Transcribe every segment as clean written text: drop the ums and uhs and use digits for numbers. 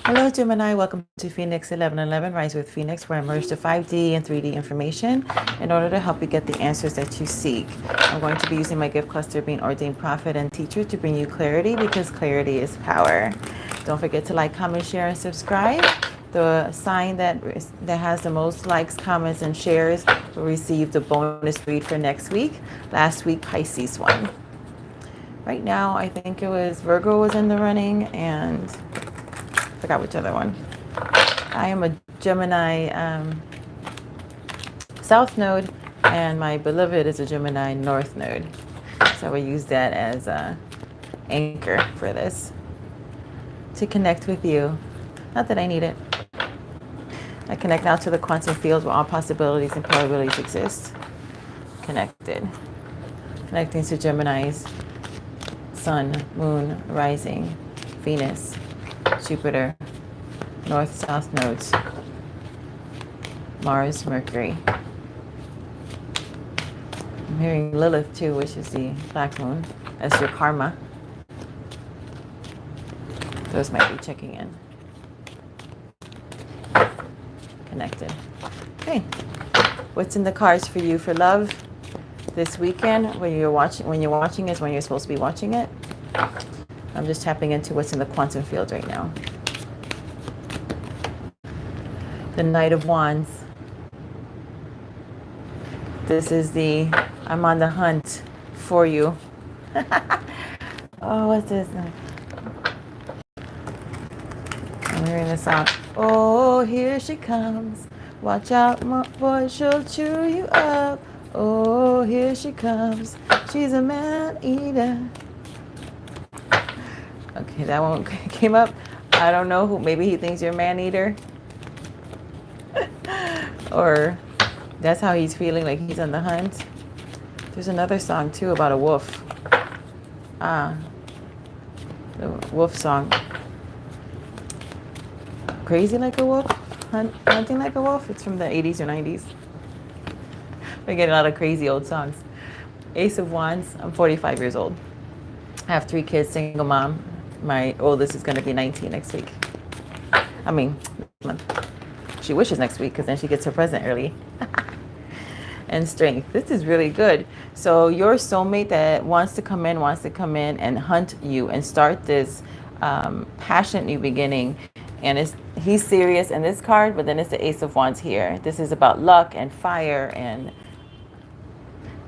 Hello, Gemini. Welcome to Phoenix 1111 Rise with Phoenix, where I merge the 5D and 3D information in order to help you get the answers that you seek. I'm going to be using my gift cluster, being ordained prophet and teacher, to bring you clarity because clarity is power. Don't forget to like, comment, share, and subscribe. The sign that has the most likes, comments, and shares will receive the bonus read for next week. Last week, Pisces won. Right now, I think it was Virgo was in the running, and I forgot which other one. I am a Gemini South node, and my beloved is a Gemini North node. So we use that as a anchor for this to connect with you. Not that I need it. I connect now to the quantum field where all possibilities and probabilities exist. Connected. Connecting to Gemini's Sun, Moon, Rising, Venus, Jupiter, North-South nodes, Mars, Mercury. I'm hearing Lilith too, which is the black moon. That's your karma. Those might be checking in. Connected. Okay. What's in the cards for you for love this weekend? When you're watching is when you're supposed to be watching it. I'm just tapping into what's in the quantum field right now. The Knight of Wands. This is the I'm on the hunt for you. Oh, what's this? I'm hearing the song. Oh, here she comes. Watch out, boy, she'll chew you up. Oh, here she comes. She's a man eater. Okay, that one came up. I don't know who. Maybe he thinks you're a man eater, or that's how he's feeling, like he's on the hunt. There's another song too about a wolf. The wolf song. Crazy like a wolf, hunting like a wolf. It's from the 80s or 90s. We get a lot of crazy old songs. Ace of Wands. I'm 45 years old. I have 3 kids, single mom. My oldest is going to be 19 next week. I mean, month. She wishes next week because then she gets her present early. And strength. This is really good. So your soulmate that wants to come in and hunt you and start this passionate new beginning. And he's serious in this card, but then it's the Ace of Wands here. This is about luck and fire and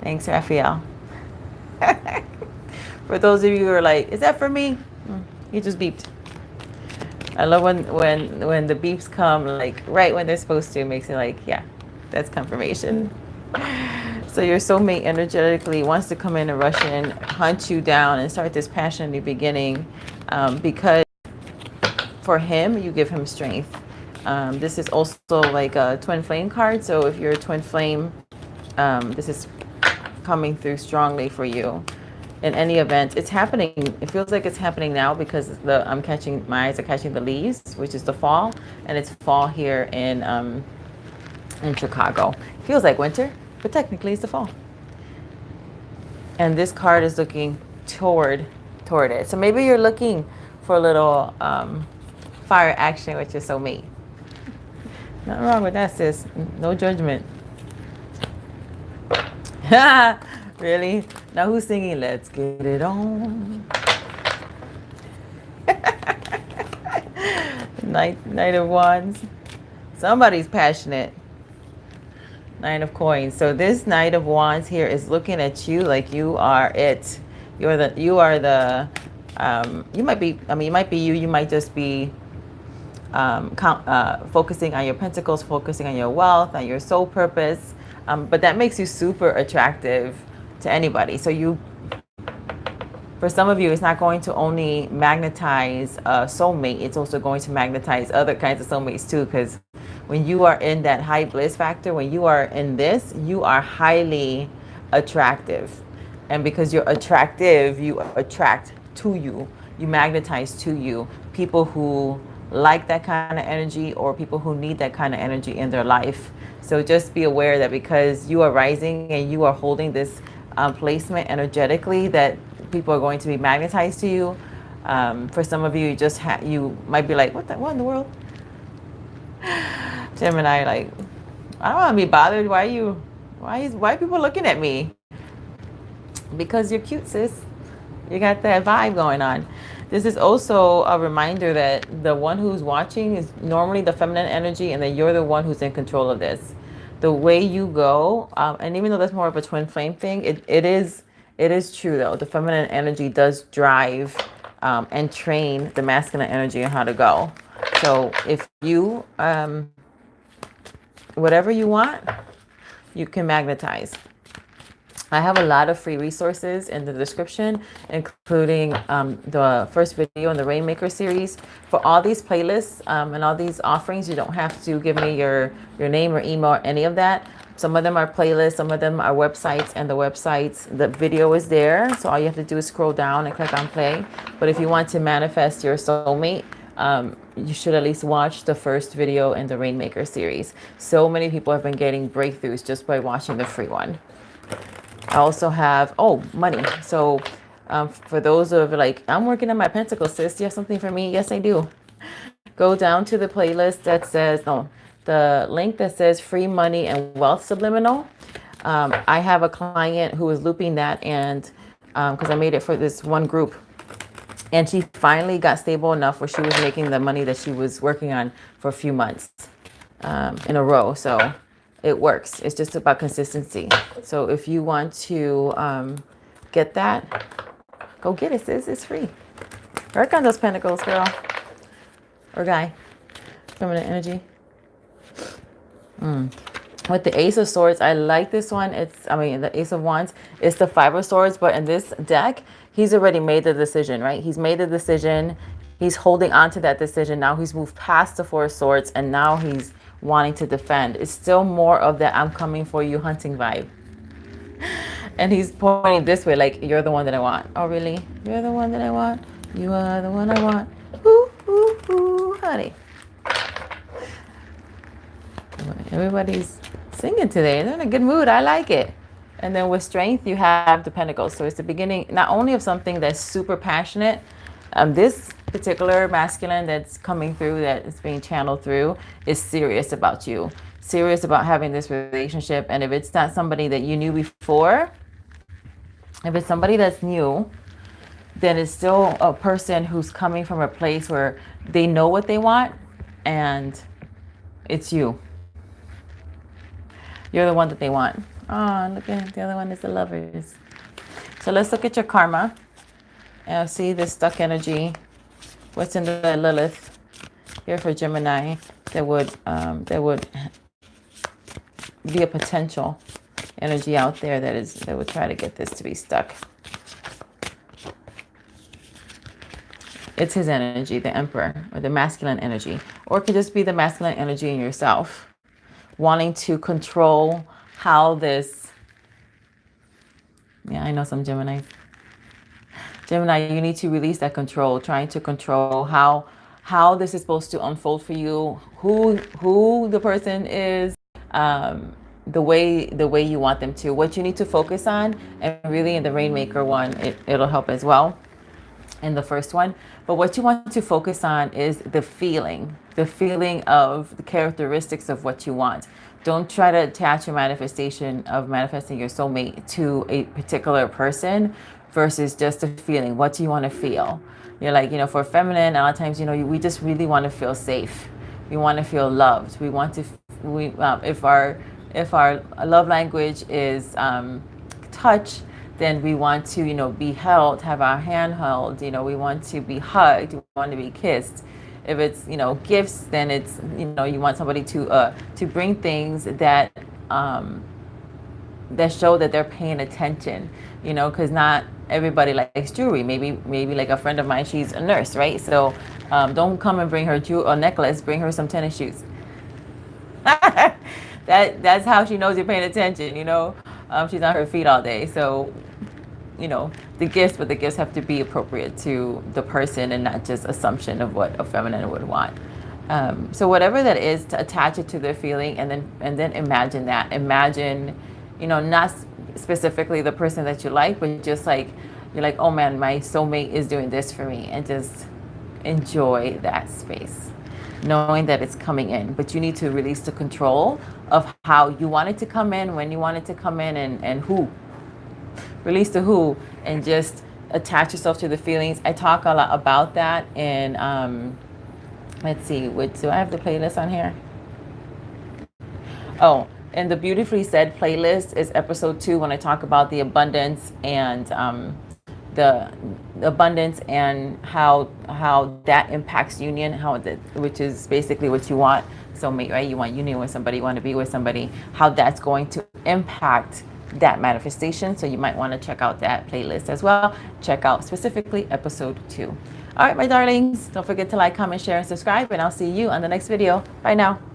thanks, Raphael. For those of you who are like, is that for me? He just beeped. I love when the beeps come like right when they're supposed to. It makes it like, yeah, that's confirmation. So your soulmate energetically wants to come in and rush in, hunt you down, and start this passionate new beginning, because for him, you give him strength. This is also like a twin flame card. So if you're a twin flame, this is coming through strongly for you. In any event, it's happening. It feels like it's happening now because my eyes are catching the leaves, which is the fall, and it's fall here in Chicago. It feels like winter, but technically it's the fall. And this card is looking toward it. So maybe you're looking for a little fire action with your soulmate. Nothing wrong with that, sis. No judgment. Really? Now who's singing Let's Get It On? Knight of Wands. Somebody's passionate. Nine of Coins. So this Knight of Wands here is looking at you like you are it. You might be, you might just be focusing on your pentacles, focusing on your wealth, on your soul purpose. But that makes you super attractive to anybody. So for some of you, it's not going to only magnetize a soulmate, it's also going to magnetize other kinds of soulmates too, because when you are in that high bliss factor, when you are in this, you are highly attractive. And because you're attractive, you attract to you, you magnetize to you people who like that kind of energy or people who need that kind of energy in their life. So just be aware that because you are rising and you are holding this placement energetically, that people are going to be magnetized to you. For some of you, you might be like, what in the world? Gemini, like, I don't want to be bothered. Why are people looking at me? Because you're cute, sis. You got that vibe going on. This is also a reminder that the one who's watching is normally the feminine energy, and that you're the one who's in control of this. The way you go, and even though that's more of a twin flame thing, it is true though. The feminine energy does drive and train the masculine energy on how to go. So if you, whatever you want, you can magnetize. I have a lot of free resources in the description, including the first video in the Rainmaker series. For all these playlists and all these offerings, you don't have to give me your name or email or any of that. Some of them are playlists, some of them are websites, and the websites, the video is there. So all you have to do is scroll down and click on play. But if you want to manifest your soulmate, you should at least watch the first video in the Rainmaker series. So many people have been getting breakthroughs just by watching the free one. I also have, money. So for those of like, I'm working on my pentacles, sis. Do you have something for me? Yes, I do. Go down to the playlist that says, the link that says free money and wealth subliminal. I have a client who is looping that, and because I made it for this one group, and she finally got stable enough where she was making the money that she was working on for a few months in a row. So it works. It's just about consistency. So if you want to get that, go get it, sis. It's free. Work on those pentacles, girl. Or guy. Feminine energy. With the Ace of Swords, I like this one. The Ace of Wands. It's the Five of Swords, but in this deck, he's already made the decision, right? He's made the decision. He's holding on to that decision. Now he's moved past the Four of Swords, and now he's wanting to defend. It's still more of that I'm coming for you hunting vibe. And he's pointing this way, like, you're the one that I want. Oh, really? You're the one that I want? You are the one I want. Ooh, ooh, ooh, honey. Everybody's singing today. They're in a good mood. I like it. And then with Strength, you have the Pentacles. So it's the beginning, not only of something that's super passionate. This particular masculine that's coming through, that is being channeled through, is serious about you. Serious about having this relationship. And if it's not somebody that you knew before, if it's somebody that's new, then it's still a person who's coming from a place where they know what they want, and it's you. You're the one that they want. Oh, look at the other one is the Lovers. So let's look at your karma. And see this stuck energy. What's in the Lilith here for Gemini that would be a potential energy out there that would try to get this to be stuck. It's his energy, the Emperor, or the masculine energy. Or it could just be the masculine energy in yourself, wanting to control how this... Yeah, I know some Geminis. Gemini, you need to release that control, trying to control how this is supposed to unfold for you, who the person is, the way you want them to, what you need to focus on. And really in the Rainmaker one, it'll help as well in the first one. But what you want to focus on is the feeling of the characteristics of what you want. Don't try to attach your manifestation of manifesting your soulmate to a particular person versus just a feeling. What do you want to feel? You're like, for feminine, a lot of times, we just really want to feel safe. We want to feel loved. We want to, if our love language is touch, then we want to, be held, have our hand held. We want to be hugged. We want to be kissed. If it's, gifts, then it's, you want somebody to bring things that that show that they're paying attention, because not everybody likes jewelry. Maybe like a friend of mine, she's a nurse, right? So don't come and bring her a necklace, bring her some tennis shoes. That's how she knows you're paying attention, she's on her feet all day. So, the gifts have to be appropriate to the person and not just assumption of what a feminine would want. So whatever that is, to attach it to their feeling, and then imagine that. Imagine, not specifically the person that you like, but just like you're like, oh man, my soulmate is doing this for me, and just enjoy that space, knowing that it's coming in. But you need to release the control of how you want it to come in, when you want it to come in, and who. Release the who, and just attach yourself to the feelings. I talk a lot about that. And let's see, do I have the playlist on here? Oh, and the Beautifully Said playlist is episode 2, when I talk about the abundance and the abundance and how that impacts union, which is basically what you want. Soulmate, right? You want union with somebody, you want to be with somebody, how that's going to impact that manifestation. So you might want to check out that playlist as well. Check out specifically episode 2. All right, my darlings, don't forget to like, comment, share, and subscribe, and I'll see you on the next video. Bye now.